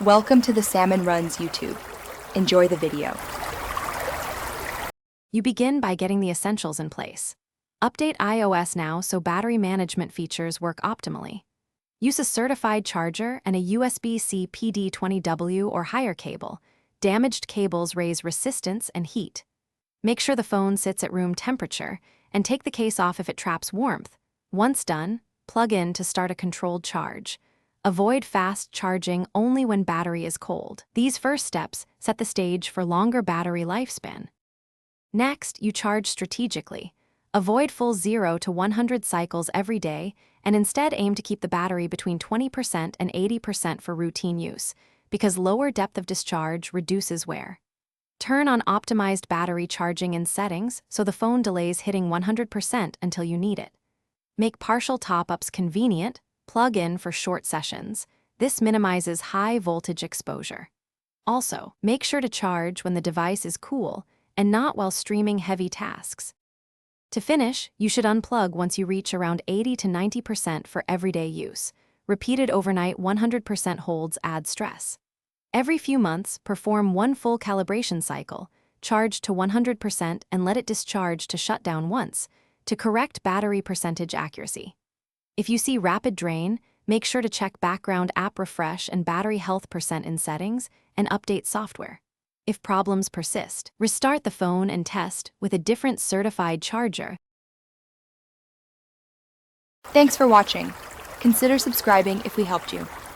Welcome to the Salmon Runs YouTube. Enjoy the video. You begin by getting the essentials in place. Update iOS now so battery management features work optimally. Use a certified charger and a USB-C PD20W or higher cable. Damaged cables raise resistance and heat. Make sure the phone sits at room temperature and take the case off if it traps warmth. Once done, plug in to start a controlled charge. Avoid fast charging only when battery is cold. These first steps set the stage for longer battery lifespan. Next, you charge strategically. Avoid full 0 to 100 cycles every day and instead aim to keep the battery between 20% and 80% for routine use, because lower depth of discharge reduces wear. Turn on optimized battery charging in settings so the phone delays hitting 100% until you need it. Make partial top-ups convenient. Plug in for short sessions. This minimizes high voltage exposure. Also, make sure to charge when the device is cool and not while streaming heavy tasks. To finish, you should unplug once you reach around 80 to 90% for everyday use. Repeated overnight 100% holds add stress. Every few months, perform one full calibration cycle, charge to 100% and let it discharge to shut down once, to correct battery percentage accuracy. If you see rapid drain, make sure to check background app refresh and battery health percent in settings and update software. If problems persist, restart the phone and test with a different certified charger. Thanks for watching. Consider subscribing if we helped you.